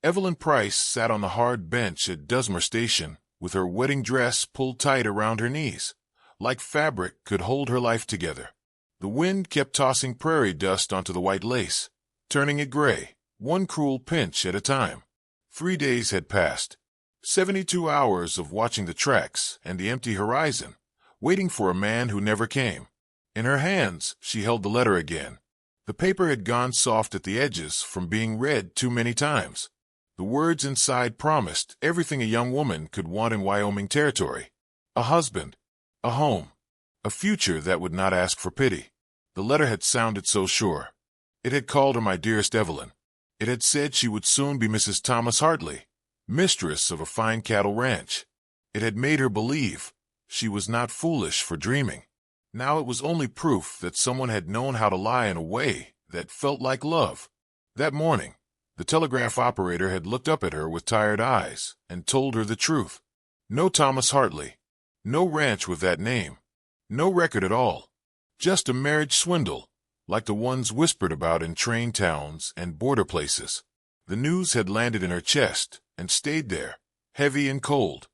Evelyn Price sat on the hard bench at Dusmer Station, with her wedding dress pulled tight around her knees, like fabric could hold her life together. The wind kept tossing prairie dust onto the white lace, turning it gray, one cruel pinch at a time. 3 days had passed. 72 hours of watching the tracks and the empty horizon, waiting for a man who never came. In her hands, she held the letter again. The paper had gone soft at the edges from being read too many times. The words inside promised everything a young woman could want in Wyoming Territory. A husband, a home, a future that would not ask for pity. The letter had sounded so sure. It had called her my dearest Evelyn. It had said she would soon be Mrs. Thomas Hartley, mistress of a fine cattle ranch. It had made her believe she was not foolish for dreaming. Now it was only proof that someone had known how to lie in a way that felt like love. That morning, the telegraph operator had looked up at her with tired eyes and told her the truth. No Thomas Hartley. No ranch with that name. No record at all. Just a marriage swindle, like the ones whispered about in train towns and border places. The news had landed in her chest and stayed there, heavy and cold.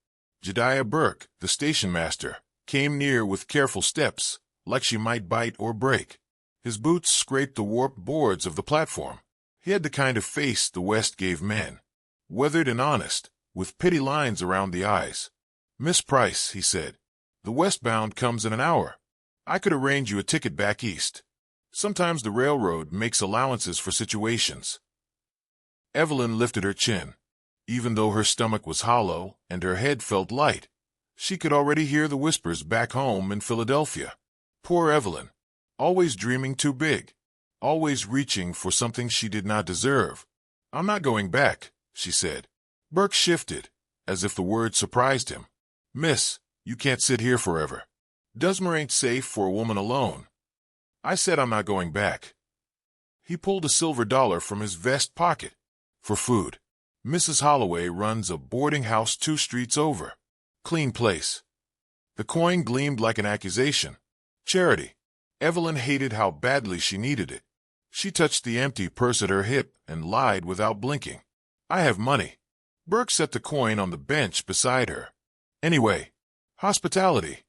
Jediah Burke, the station master, came near with careful steps, like she might bite or break. His boots scraped the warped boards of the platform. He had the kind of face the West gave men, weathered and honest, with pity lines around the eyes. "Miss Price," he said, "the westbound comes in an hour. I could arrange you a ticket back east. Sometimes the railroad makes allowances for situations." Evelyn lifted her chin. Even though her stomach was hollow and her head felt light, she could already hear the whispers back home in Philadelphia. Poor Evelyn, always dreaming too big, always reaching for something she did not deserve. "I'm not going back," she said. Burke shifted, as if the word surprised him. "Miss, you can't sit here forever. Dusmer ain't safe for a woman alone." "I said I'm not going back." He pulled a silver dollar from his vest pocket. "For food. Mrs. Holloway runs a boarding house 2 streets over. Clean place." The coin gleamed like an accusation. Charity. Evelyn hated how badly she needed it. She touched the empty purse at her hip and lied without blinking. "I have money." Burke set the coin on the bench beside her. "Anyway, hospitality,"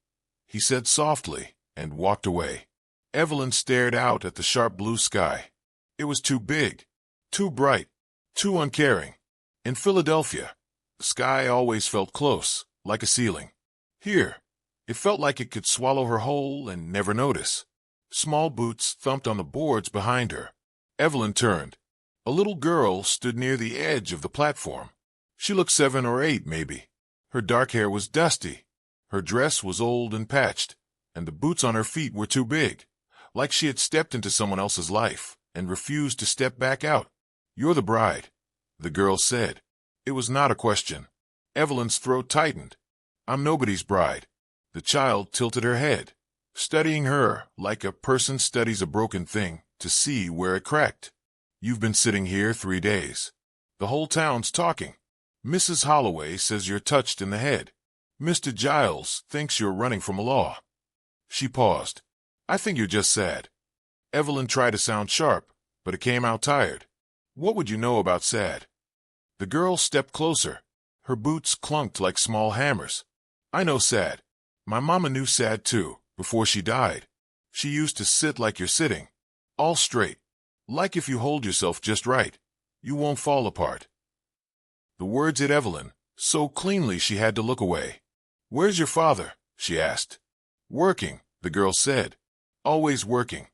he said softly, and walked away. Evelyn stared out at the sharp blue sky. It was too big, too bright, too uncaring. In Philadelphia, the sky always felt close, like a ceiling. Here, it felt like it could swallow her whole and never notice. Small boots thumped on the boards behind her. Evelyn turned. A little girl stood near the edge of the platform. She looked 7 or 8, maybe. Her dark hair was dusty. Her dress was old and patched, and the boots on her feet were too big, like she had stepped into someone else's life and refused to step back out. "You're the bride," the girl said. It was not a question. Evelyn's throat tightened. "I'm nobody's bride." The child tilted her head, studying her like a person studies a broken thing to see where it cracked. "You've been sitting here 3 days. The whole town's talking. Mrs. Holloway says you're touched in the head. Mr. Giles thinks you're running from a law." She paused. "I think you're just sad." Evelyn tried to sound sharp, but it came out tired. "What would you know about sad?" The girl stepped closer. Her boots clunked like small hammers. "I know sad. My mama knew sad too, before she died. She used to sit like you're sitting, all straight, like if you hold yourself just right, you won't fall apart." The words hit Evelyn so cleanly she had to look away. "Where's your father?" she asked. "Working," the girl said. "Always working.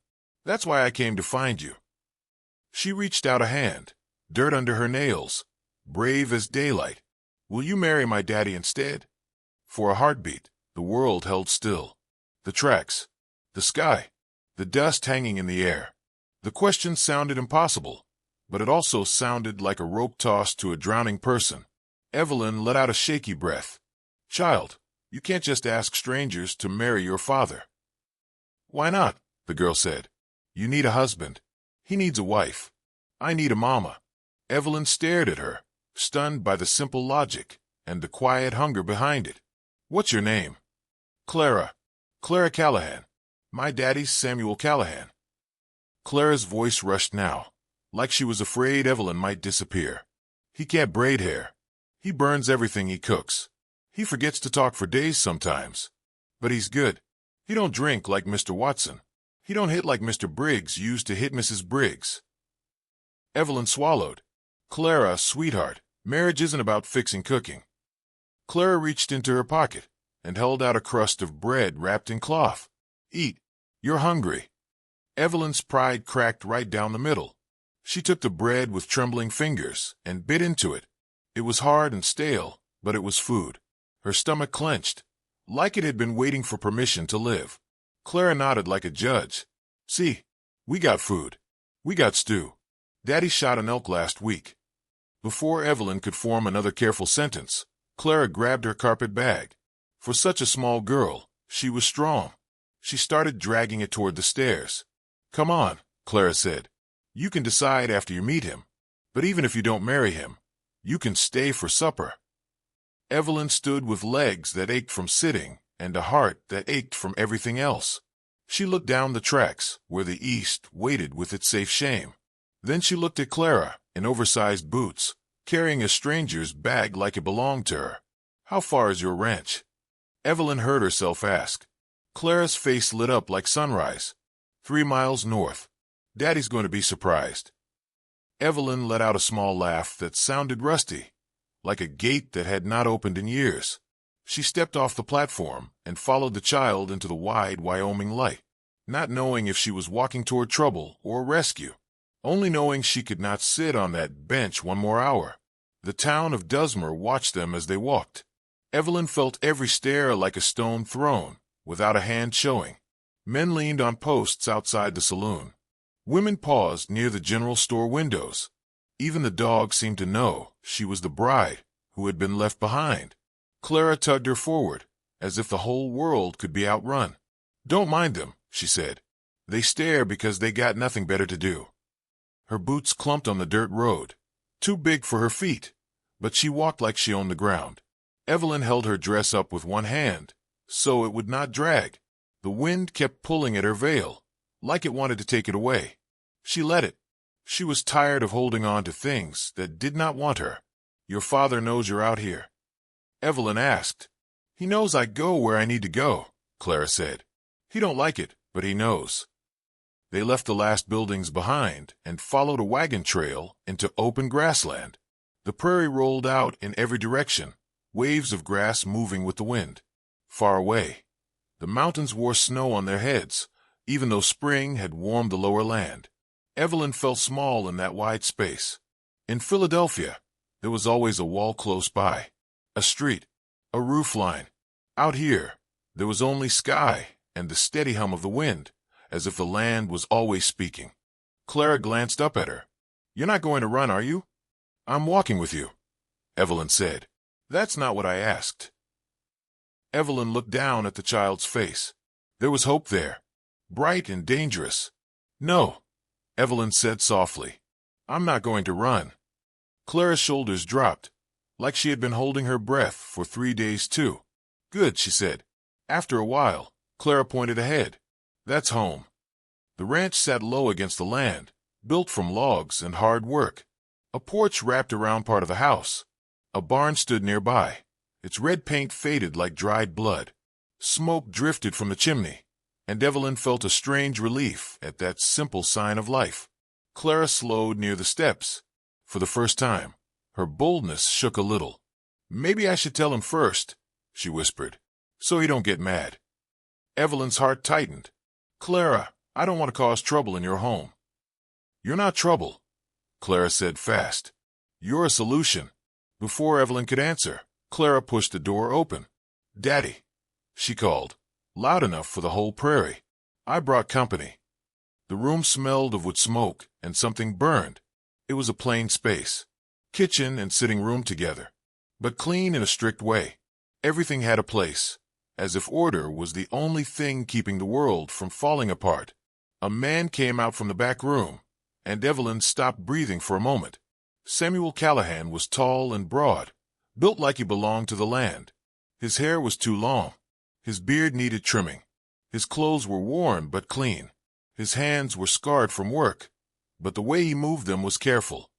That's why I came to find you." She reached out a hand, dirt under her nails, brave as daylight. "Will you marry my daddy instead?" For a heartbeat, the world held still. The tracks, the sky, the dust hanging in the air. The question sounded impossible, but it also sounded like a rope toss to a drowning person. Evelyn let out a shaky breath. "Child, you can't just ask strangers to marry your father." "Why not?" the girl said. "You need a husband. He needs a wife. I need a mama." Evelyn stared at her, stunned by the simple logic and the quiet hunger behind it. "What's your name?" "Clara. Clara Callahan. My daddy's Samuel Callahan." Clara's voice rushed now, like she was afraid Evelyn might disappear. He can't braid hair. He burns everything he cooks. He forgets to talk for days sometimes. But he's good. He don't drink like Mr. Watson. He don't hit like Mr. Briggs used to hit Mrs. Briggs. Evelyn swallowed. Clara, sweetheart, marriage isn't about fixing cooking. Clara reached into her pocket and held out a crust of bread wrapped in cloth. Eat. You're hungry. Evelyn's pride cracked right down the middle. She took the bread with trembling fingers and bit into it. It was hard and stale, but it was food. Her stomach clenched, like it had been waiting for permission to live. Clara nodded like a judge. See, we got food. We got stew. Daddy shot an elk last week. Before Evelyn could form another careful sentence, Clara grabbed her carpet bag. For such a small girl, she was strong. She started dragging it toward the stairs. Come on, Clara said. You can decide after you meet him. But even if you don't marry him, you can stay for supper. Evelyn stood with legs that ached from sitting and a heart that ached from everything else. She looked down the tracks where the East waited with its safe shame. Then she looked at Clara in oversized boots, carrying a stranger's bag like it belonged to her. How far is your ranch? Evelyn heard herself ask. Clara's face lit up like sunrise. 3 miles north. Daddy's going to be surprised. Evelyn let out a small laugh that sounded rusty, like a gate that had not opened in years. She stepped off the platform and followed the child into the wide Wyoming light, not knowing if she was walking toward trouble or rescue, only knowing she could not sit on that bench one more hour. The town of Dusmer watched them as they walked. Evelyn felt every stare like a stone thrown, without a hand showing. Men leaned on posts outside the saloon. Women paused near the general store windows. Even the dog seemed to know she was the bride who had been left behind. Clara tugged her forward, as if the whole world could be outrun. Don't mind them, she said. They stare because they got nothing better to do. Her boots clumped on the dirt road, too big for her feet, but she walked like she owned the ground. Evelyn held her dress up with one hand, so it would not drag. The wind kept pulling at her veil, like it wanted to take it away. She let it. She was tired of holding on to things that did not want her. Your father knows you're out here? Evelyn asked. He knows I go where I need to go, Clara said. He don't like it, but he knows. They left the last buildings behind and followed a wagon trail into open grassland. The prairie rolled out in every direction, waves of grass moving with the wind. Far away, the mountains wore snow on their heads, even though spring had warmed the lower land. Evelyn felt small in that wide space. In Philadelphia, there was always a wall close by, a street, a roof line. Out here, there was only sky and the steady hum of the wind, as if the land was always speaking. Clara glanced up at her. You're not going to run, are you? I'm walking with you, Evelyn said. That's not what I asked. Evelyn looked down at the child's face. There was hope there, bright and dangerous. No, Evelyn said softly. I'm not going to run. Clara's shoulders dropped, like she had been holding her breath for 3 days too. Good, she said. After a while, Clara pointed ahead. That's home. The ranch sat low against the land, built from logs and hard work. A porch wrapped around part of the house. A barn stood nearby. Its red paint faded like dried blood. Smoke drifted from the chimney, and Evelyn felt a strange relief at that simple sign of life. Clara slowed near the steps. For the first time, her boldness shook a little. Maybe I should tell him first, she whispered, so he don't get mad. Evelyn's heart tightened. Clara, I don't want to cause trouble in your home. You're not trouble, Clara said fast. You're a solution. Before Evelyn could answer, Clara pushed the door open. Daddy, she called, loud enough for the whole prairie. I brought company. The room smelled of wood smoke, and something burned. It was a plain space, kitchen and sitting room together, but clean in a strict way. Everything had a place, as if order was the only thing keeping the world from falling apart. A man came out from the back room, and Evelyn stopped breathing for a moment. Samuel Callahan was tall and broad, built like he belonged to the land. His hair was too long. His beard needed trimming. His clothes were worn but clean. His hands were scarred from work, but the way he moved them was careful.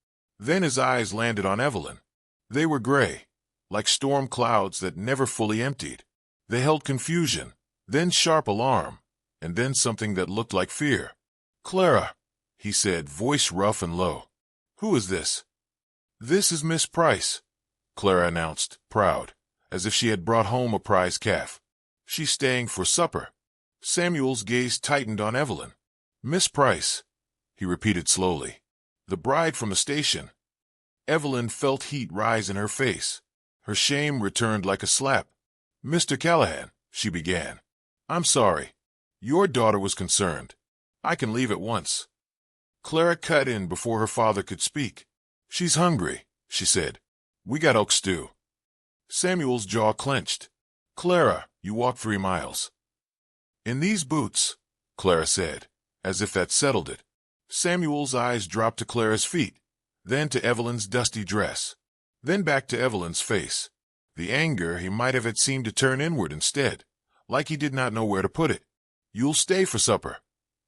Then his eyes landed on Evelyn. They were gray, like storm clouds that never fully emptied. They held confusion, then sharp alarm, and then something that looked like fear. "Clara," he said, voice rough and low. "Who is this?" "This is Miss Price," Clara announced, proud, as if she had brought home a prize calf. "She's staying for supper." Samuel's gaze tightened on Evelyn. "Miss Price," he repeated slowly. "The bride from the station." Evelyn felt heat rise in her face. Her shame returned like a slap. "Mr. Callahan," she began. "I'm sorry. Your daughter was concerned. I can leave at once." Clara cut in before her father could speak. "She's hungry," she said. "We got elk stew." Samuel's jaw clenched. "Clara, you walked 3 miles." "In these boots," Clara said, as if that settled it. Samuel's eyes dropped to Clara's feet, then to Evelyn's dusty dress, then back to Evelyn's face. The anger he might have had seemed to turn inward instead, like he did not know where to put it. "You'll stay for supper,"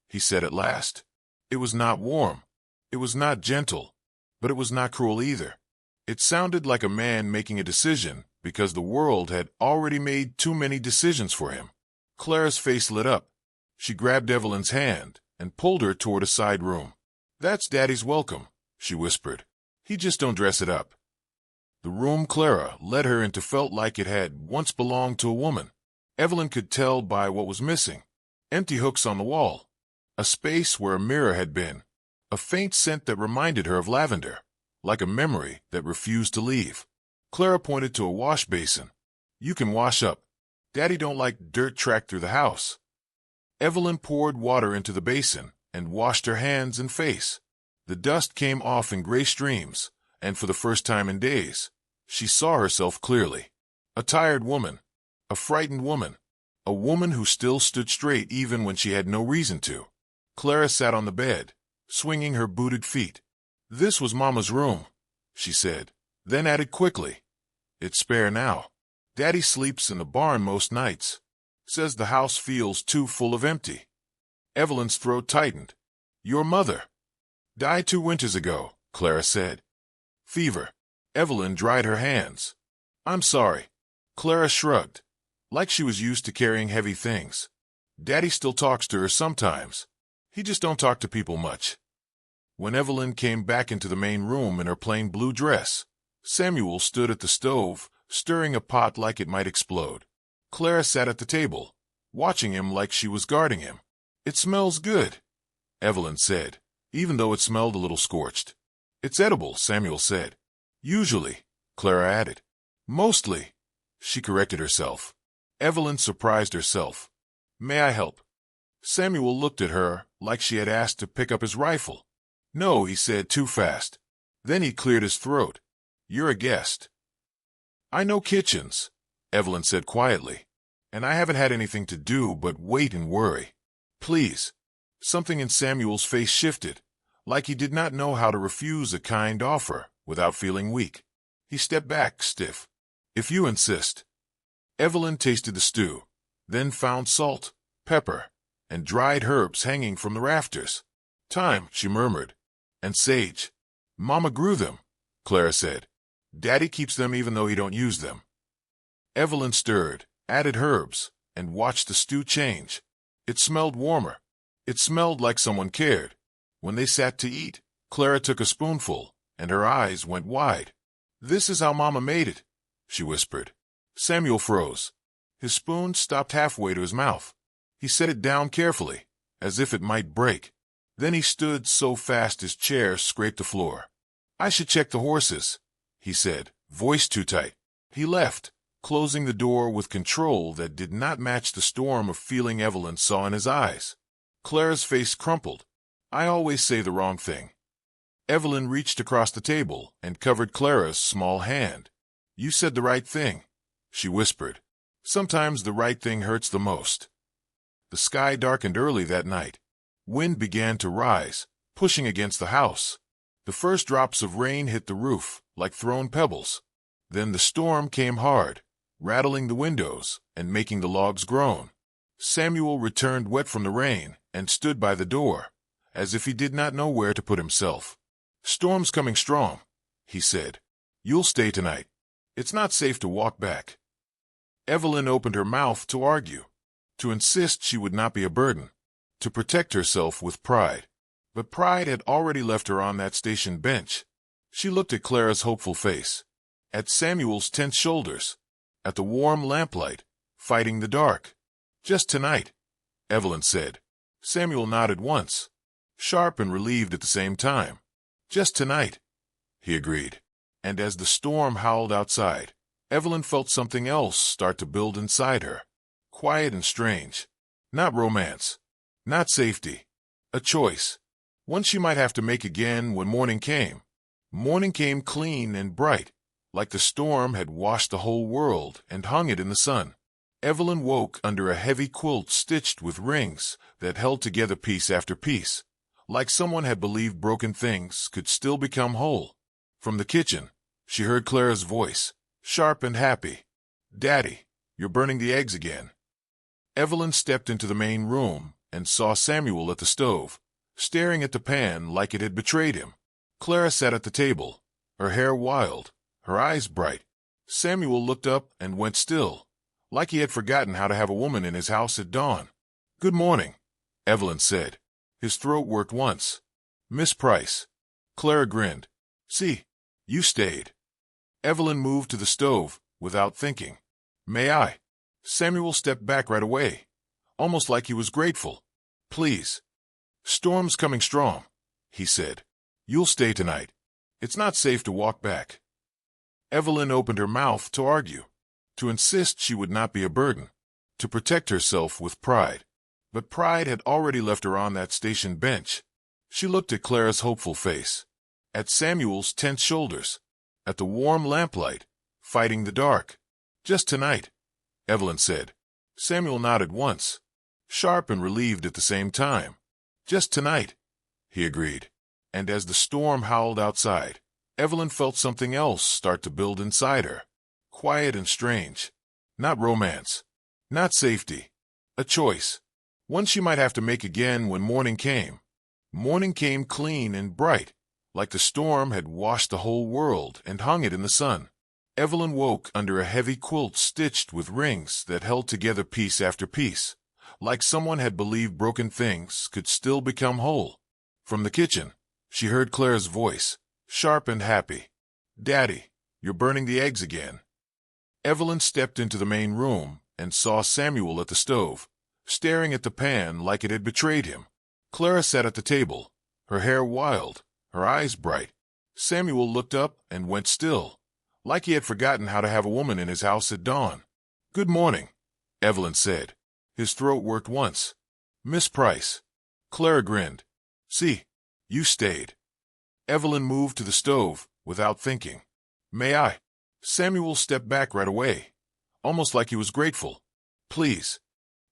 he said at last. It was not warm. It was not gentle, but it was not cruel either. It sounded like a man making a decision because the world had already made too many decisions for him. Clara's face lit up. She grabbed Evelyn's hand and pulled her toward a side room. "That's Daddy's welcome," she whispered. "He just don't dress it up." The room Clara led her into felt like it had once belonged to a woman. Evelyn could tell by what was missing. Empty hooks on the wall. A space where a mirror had been. A faint scent that reminded her of lavender, like a memory that refused to leave. Clara pointed to a wash basin. "You can wash up. Daddy don't like dirt tracked through the house." Evelyn poured water into the basin and washed her hands and face. The dust came off in gray streams, and for the first time in days, she saw herself clearly. A tired woman. A frightened woman. A woman who still stood straight even when she had no reason to. Clara sat on the bed, swinging her booted feet. "This was Mama's room," she said, then added quickly, "It's spare now. Daddy sleeps in the barn most nights. Says the house feels too full of empty." Evelyn's throat tightened. "Your mother died 2 winters ago," Clara said. "Fever." Evelyn dried her hands. "I'm sorry." Clara shrugged, like she was used to carrying heavy things. "Daddy still talks to her sometimes. He just don't talk to people much." When Evelyn came back into the main room in her plain blue dress, Samuel stood at the stove, stirring a pot like it might explode. Clara sat at the table, watching him like she was guarding him. "It smells good," Evelyn said, even though it smelled a little scorched. "It's edible," Samuel said. "Usually," Clara added. "Mostly," she corrected herself. Evelyn surprised herself. "May I help?" Samuel looked at her like she had asked to pick up his rifle. "No," he said too fast. Then he cleared his throat. "You're a guest." "I know kitchens," Evelyn said quietly, "and I haven't had anything to do but wait and worry. Please." Something in Samuel's face shifted, like he did not know how to refuse a kind offer without feeling weak. He stepped back, stiff. "If you insist." Evelyn tasted the stew, then found salt, pepper, and dried herbs hanging from the rafters. "Thyme," she murmured, "and sage. Mama grew them," Clara said. "Daddy keeps them even though he don't use them." Evelyn stirred, added herbs, and watched the stew change. It smelled warmer. It smelled like someone cared. When they sat to eat, Clara took a spoonful, and her eyes went wide. "This is how Mama made it," she whispered. Samuel froze. His spoon stopped halfway to his mouth. He set it down carefully, as if it might break. Then he stood so fast his chair scraped the floor. "I should check the horses," he said, voice too tight. He left, closing the door with control that did not match the storm of feeling Evelyn saw in his eyes. Clara's face crumpled. "I always say the wrong thing." Evelyn reached across the table and covered Clara's small hand. "You said the right thing," she whispered. "Sometimes the right thing hurts the most." The sky darkened early that night. Wind began to rise, pushing against the house. The first drops of rain hit the roof, like thrown pebbles. Then the storm came hard, rattling the windows and making the logs groan. Samuel returned wet from the rain and stood by the door, as if he did not know where to put himself. "Storm's coming strong," he said. "You'll stay tonight. It's not safe to walk back." Evelyn opened her mouth to argue, to insist she would not be a burden, to protect herself with pride. But pride had already left her on that station bench. She looked at Clara's hopeful face, at Samuel's tense shoulders, at the warm lamplight, fighting the dark. "Just tonight," Evelyn said. Samuel nodded once, sharp and relieved at the same time. "Just tonight," he agreed. And as the storm howled outside, Evelyn felt something else start to build inside her. Quiet and strange. Not romance. Not safety. A choice. One she might have to make again when morning came. Morning came clean and bright, like the storm had washed the whole world and hung it in the sun. Evelyn woke under a heavy quilt stitched with rings that held together piece after piece, like someone had believed broken things could still become whole. From the kitchen, she heard Clara's voice, sharp and happy. "Daddy, you're burning the eggs again." Evelyn stepped into the main room and saw Samuel at the stove, staring at the pan like it had betrayed him. Clara sat at the table, her hair wild, her eyes bright. Samuel looked up and went still, like he had forgotten how to have a woman in his house at dawn. "Good morning," Evelyn said. His throat worked once. "Miss Price." Clara grinned. "See, you stayed." Evelyn moved to the stove without thinking. "May I?" Samuel stepped back right away, almost like he was grateful. "Please." "Storm's coming strong," he said. "You'll stay tonight. It's not safe to walk back." Evelyn opened her mouth to argue, to insist she would not be a burden, to protect herself with pride. But pride had already left her on that station bench. She looked at Clara's hopeful face, at Samuel's tense shoulders, at the warm lamplight, fighting the dark. "Just tonight," Evelyn said. Samuel nodded once, sharp and relieved at the same time. "Just tonight," he agreed. And as the storm howled outside, Evelyn felt something else start to build inside her. Quiet and strange. Not romance. Not safety. A choice. One she might have to make again when morning came. Morning came clean and bright, like the storm had washed the whole world and hung it in the sun. Evelyn woke under a heavy quilt stitched with rings that held together piece after piece, like someone had believed broken things could still become whole. From the kitchen, she heard Clara's voice, sharp and happy. "Daddy, you're burning the eggs again." Evelyn stepped into the main room and saw Samuel at the stove, staring at the pan like it had betrayed him. Clara sat at the table, her hair wild, her eyes bright. Samuel looked up and went still, like he had forgotten how to have a woman in his house at dawn. "Good morning," Evelyn said. His throat worked once. "Miss Price." Clara grinned. "See, you stayed." Evelyn moved to the stove without thinking. "May I?" Samuel stepped back right away, almost like he was grateful. "Please."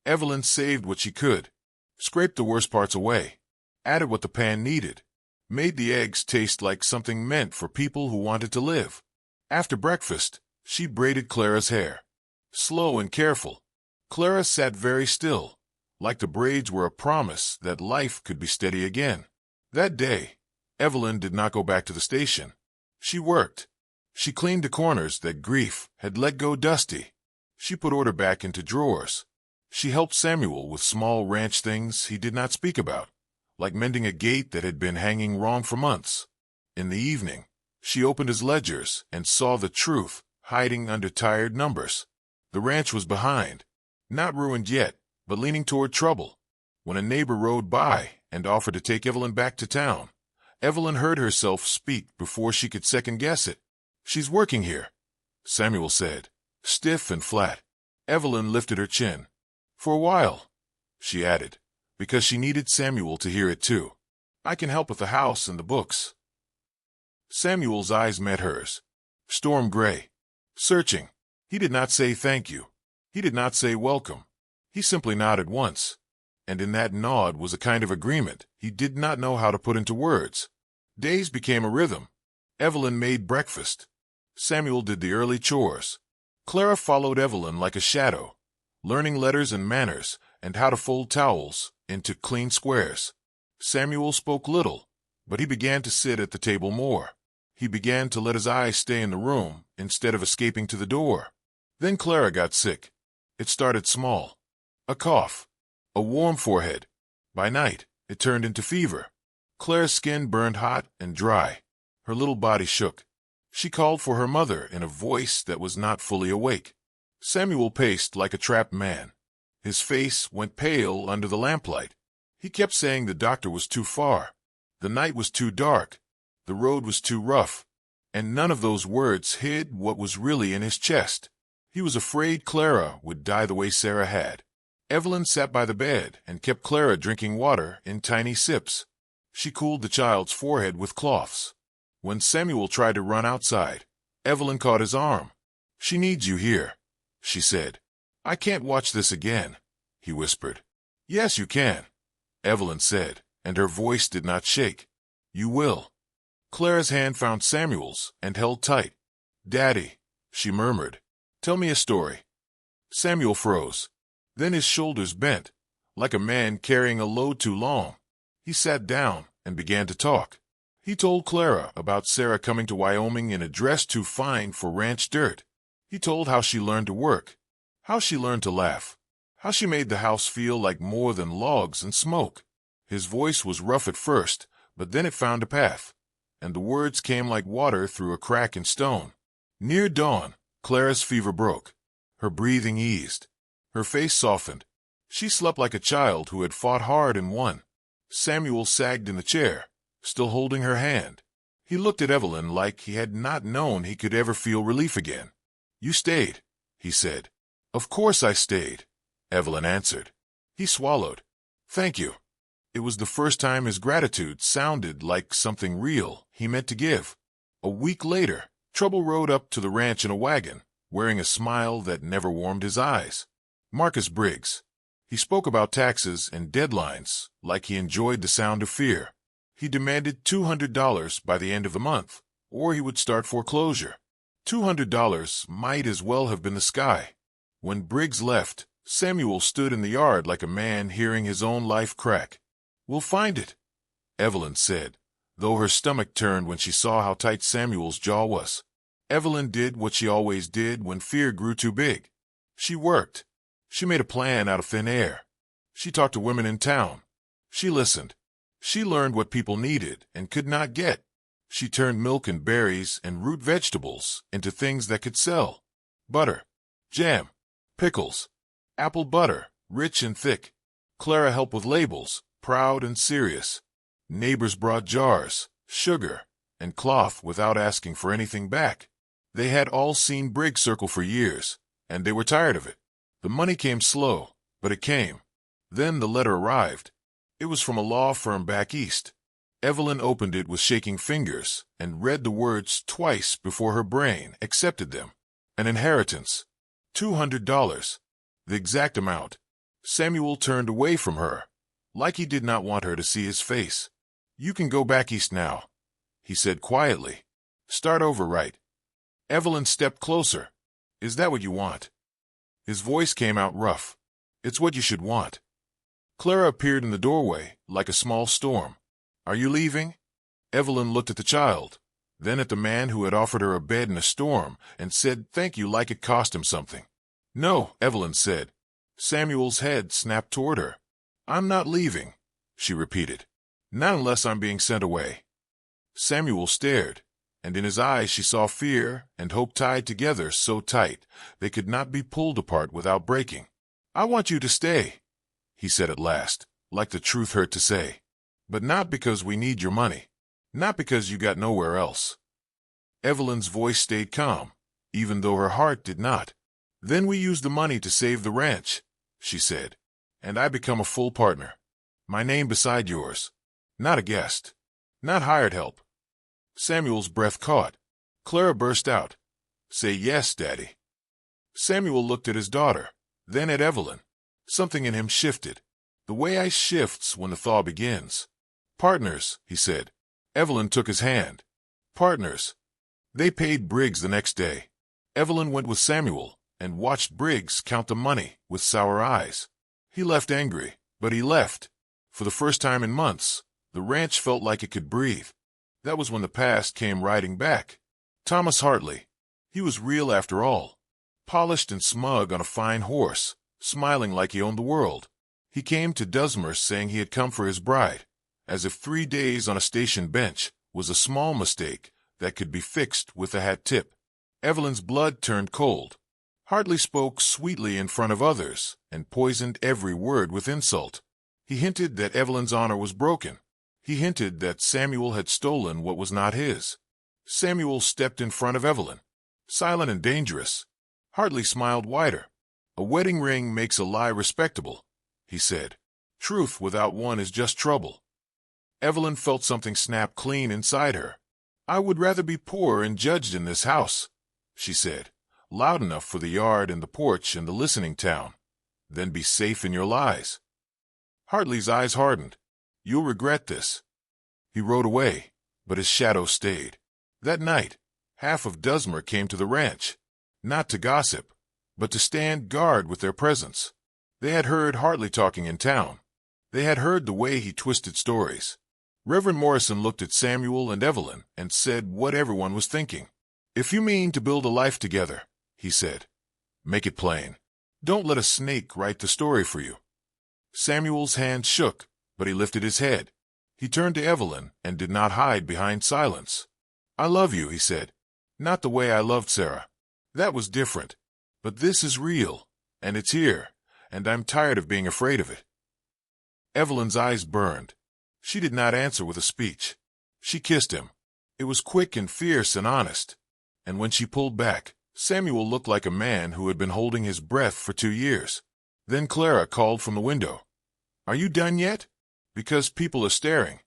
Evelyn saved what she could, scraped the worst parts away, added what the pan needed, made the eggs taste like something meant for people who wanted to live. After breakfast, she braided Clara's hair. Slow and careful, Clara sat very still, like the braids were a promise that life could be steady again. That day, Evelyn did not go back to the station. She worked. She cleaned the corners that grief had let go dusty. She put order back into drawers. She helped Samuel with small ranch things he did not speak about, like mending a gate that had been hanging wrong for months. In the evening, she opened his ledgers and saw the truth hiding under tired numbers. The ranch was behind, not ruined yet, but leaning toward trouble. When a neighbor rode by and offered to take Evelyn back to town, Evelyn heard herself speak before she could second-guess it. "She's working here," Samuel said, stiff and flat. Evelyn lifted her chin. "For a while," she added, because she needed Samuel to hear it too. "I can help with the house and the books." Samuel's eyes met hers, storm gray, searching. He did not say thank you. He did not say welcome. He simply nodded once, and in that nod was a kind of agreement he did not know how to put into words. Days became a rhythm. Evelyn made breakfast. Samuel did the early chores. Clara followed Evelyn like a shadow, learning letters and manners and how to fold towels into clean squares. Samuel spoke little, but he began to sit at the table more. He began to let his eyes stay in the room instead of escaping to the door. Then Clara got sick. It started small. A cough. A warm forehead. By night, it turned into fever. Clara's skin burned hot and dry. Her little body shook. She called for her mother in a voice that was not fully awake. Samuel paced like a trapped man. His face went pale under the lamplight. He kept saying the doctor was too far. The night was too dark. The road was too rough. And none of those words hid what was really in his chest. He was afraid Clara would die the way Sarah had. Evelyn sat by the bed and kept Clara drinking water in tiny sips. She cooled the child's forehead with cloths. When Samuel tried to run outside, Evelyn caught his arm. "She needs you here," she said. "I can't watch this again," he whispered. "Yes, you can," Evelyn said, and her voice did not shake. "You will." Clara's hand found Samuel's and held tight. "Daddy," she murmured, "tell me a story." Samuel froze. Then his shoulders bent, like a man carrying a load too long. He sat down and began to talk. He told Clara about Sarah coming to Wyoming in a dress too fine for ranch dirt. He told how she learned to work, how she learned to laugh, how she made the house feel like more than logs and smoke. His voice was rough at first, but then it found a path, and the words came like water through a crack in stone. Near dawn, Clara's fever broke. Her breathing eased. Her face softened. She slept like a child who had fought hard and won. Samuel sagged in the chair, still holding her hand. He looked at Evelyn like he had not known he could ever feel relief again. "You stayed," he said. "Of course I stayed," Evelyn answered. He swallowed. "Thank you." It was the first time his gratitude sounded like something real he meant to give. A week later, Trouble rode up to the ranch in a wagon, wearing a smile that never warmed his eyes. Marcus Briggs. He spoke about taxes and deadlines like he enjoyed the sound of fear. He demanded $200 by the end of the month, or he would start foreclosure. $200 might as well have been the sky. When Briggs left, Samuel stood in the yard like a man hearing his own life crack. "We'll find it," Evelyn said, though her stomach turned when she saw how tight Samuel's jaw was. Evelyn did what she always did when fear grew too big. She worked. She made a plan out of thin air. She talked to women in town. She listened. She learned what people needed and could not get. She turned milk and berries and root vegetables into things that could sell. Butter, jam, pickles, apple butter, rich and thick. Clara helped with labels, proud and serious. Neighbors brought jars, sugar, and cloth without asking for anything back. They had all seen Briggs circle for years, and they were tired of it. The money came slow, but it came. Then the letter arrived. It was from a law firm back east. Evelyn opened it with shaking fingers and read the words twice before her brain accepted them. An inheritance. $200. The exact amount. Samuel turned away from her, like he did not want her to see his face. "You can go back east now," he said quietly. "Start over, right?" Evelyn stepped closer. "Is that what you want?" His voice came out rough. "It's what you should want." Clara appeared in the doorway like a small storm. "Are you leaving?" Evelyn looked at the child, then at the man who had offered her a bed in a storm and said thank you like it cost him something. "No," Evelyn said. Samuel's head snapped toward her. "I'm not leaving," she repeated. "Not unless I'm being sent away." Samuel stared, and in his eyes she saw fear and hope tied together so tight they could not be pulled apart without breaking. "I want you to stay," he said at last, like the truth hurt to say. "But not because we need your money. Not because you got nowhere else." Evelyn's voice stayed calm, even though her heart did not. "Then we use the money to save the ranch," she said, "and I become a full partner. My name beside yours. Not a guest. Not hired help." Samuel's breath caught. Clara burst out. "Say yes, Daddy." Samuel looked at his daughter, then at Evelyn. Something in him shifted. The way ice shifts when the thaw begins. "Partners," he said. Evelyn took his hand. "Partners." They paid Briggs the next day. Evelyn went with Samuel and watched Briggs count the money with sour eyes. He left angry, but he left. For the first time in months, The ranch felt like it could breathe. That was when the past came riding back. Thomas Hartley. He was real after all. Polished and smug on a fine horse, smiling like he owned the world. He came to Dusmer saying he had come for his bride, as if 3 days on a station bench was a small mistake that could be fixed with a hat tip. Evelyn's blood turned cold. Hartley spoke sweetly in front of others and poisoned every word with insult. He hinted that Evelyn's honor was broken. He hinted that Samuel had stolen what was not his. Samuel stepped in front of Evelyn, silent and dangerous. Hartley smiled wider. "A wedding ring makes a lie respectable," he said. "Truth without one is just trouble." Evelyn felt something snap clean inside her. "I would rather be poor and judged in this house," she said, loud enough for the yard and the porch and the listening town, "than be safe in your lies." Hartley's eyes hardened. "You'll regret this." He rode away, but his shadow stayed. That night, half of Dusmer came to the ranch, not to gossip, but to stand guard with their presence. They had heard Hartley talking in town. They had heard the way he twisted stories. Reverend Morrison looked at Samuel and Evelyn and said what everyone was thinking. "If you mean to build a life together," he said, "make it plain. Don't let a snake write the story for you." Samuel's hand shook, but he lifted his head. He turned to Evelyn and did not hide behind silence. "I love you," he said. "Not the way I loved Sarah. That was different. But this is real, and it's here, and I'm tired of being afraid of it." Evelyn's eyes burned. She did not answer with a speech. She kissed him. It was quick and fierce and honest. And when she pulled back, Samuel looked like a man who had been holding his breath for 2 years. Then Clara called from the window, "Are you done yet? Because people are staring."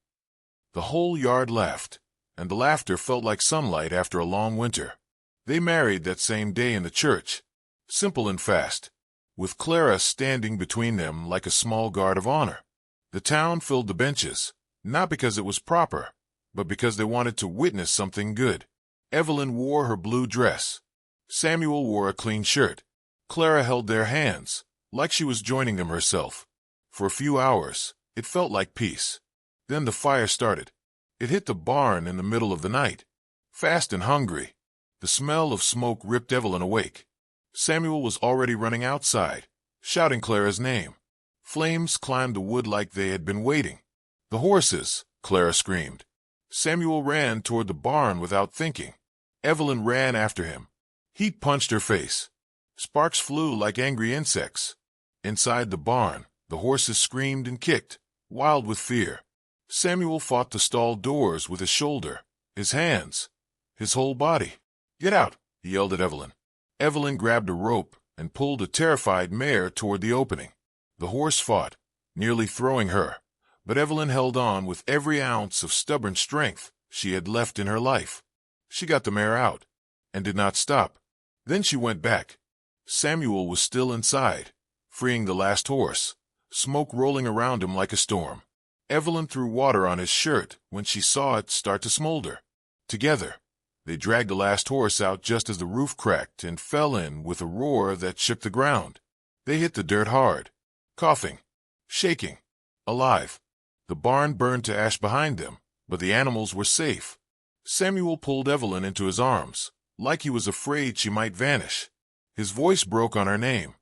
The whole yard laughed, and the laughter felt like sunlight after a long winter. They married that same day in the church, simple and fast, with Clara standing between them like a small guard of honor. The town filled the benches, not because it was proper, but because they wanted to witness something good. Evelyn wore her blue dress. Samuel wore a clean shirt. Clara held their hands, like she was joining them herself. For a few hours, it felt like peace. Then the fire started. It hit the barn in the middle of the night. Fast and hungry, the smell of smoke ripped Evelyn awake. Samuel was already running outside, shouting Clara's name. Flames climbed the wood like they had been waiting. "The horses!" Clara screamed. Samuel ran toward the barn without thinking. Evelyn ran after him. Heat punched her face. Sparks flew like angry insects. Inside the barn, the horses screamed and kicked, wild with fear. Samuel fought the stall doors with his shoulder, his hands, his whole body. "Get out!" he yelled at Evelyn. Evelyn grabbed a rope and pulled a terrified mare toward the opening. The horse fought, nearly throwing her, but Evelyn held on with every ounce of stubborn strength she had left in her life. She got the mare out, and did not stop. Then she went back. Samuel was still inside, freeing the last horse, smoke rolling around him like a storm. Evelyn threw water on his shirt when she saw it start to smolder. Together, they dragged the last horse out just as the roof cracked and fell in with a roar that shook the ground. They hit the dirt hard, coughing, shaking, alive. The barn burned to ash behind them, but the animals were safe. Samuel pulled Evelyn into his arms, like he was afraid she might vanish. His voice broke on her name.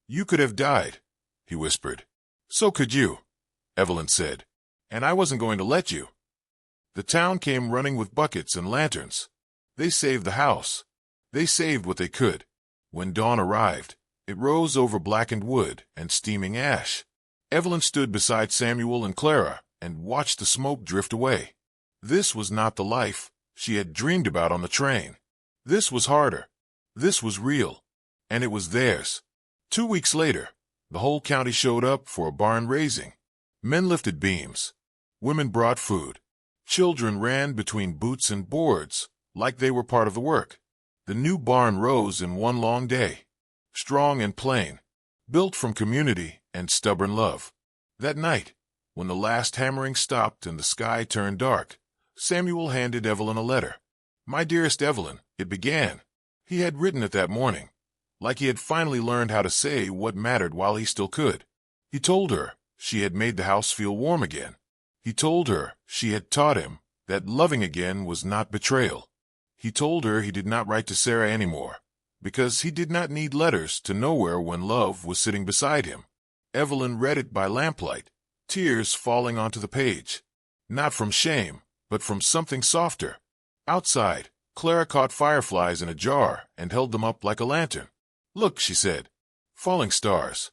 "You could have died," he whispered. "So could you," Evelyn said. "And I wasn't going to let you." The town came running with buckets and lanterns. They saved the house. They saved what they could. When dawn arrived, it rose over blackened wood and steaming ash. Evelyn stood beside Samuel and Clara and watched the smoke drift away. This was not the life she had dreamed about on the train. This was harder. This was real. And it was theirs. 2 weeks later, the whole county showed up for a barn raising. Men lifted beams. Women brought food. Children ran between boots and boards, like they were part of the work. The new barn rose in one long day, strong and plain, built from community and stubborn love. That night, when the last hammering stopped and the sky turned dark, Samuel handed Evelyn a letter. "My dearest Evelyn," it began. He had written it that morning, like he had finally learned how to say what mattered while he still could. He told her she had made the house feel warm again. He told her she had taught him that loving again was not betrayal. He told her he did not write to Sarah anymore, because he did not need letters to nowhere when love was sitting beside him. Evelyn read it by lamplight, tears falling onto the page. Not from shame, but from something softer. Outside, Clara caught fireflies in a jar and held them up like a lantern. "Look," she said, "falling stars."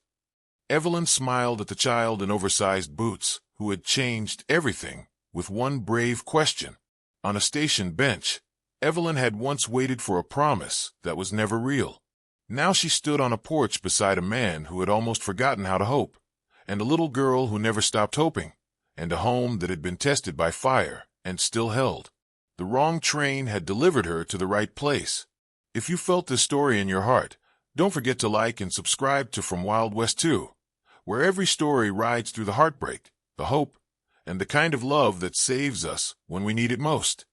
Evelyn smiled at the child in oversized boots, who had changed everything, with one brave question. On a station bench, Evelyn had once waited for a promise that was never real. Now she stood on a porch beside a man who had almost forgotten how to hope, and a little girl who never stopped hoping, and a home that had been tested by fire and still held. The wrong train had delivered her to the right place. If you felt this story in your heart, don't forget to like and subscribe to From Wild West 2, where every story rides through the heartbreak, the hope, and the kind of love that saves us when we need it most.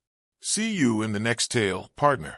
See you in the next tale, partner.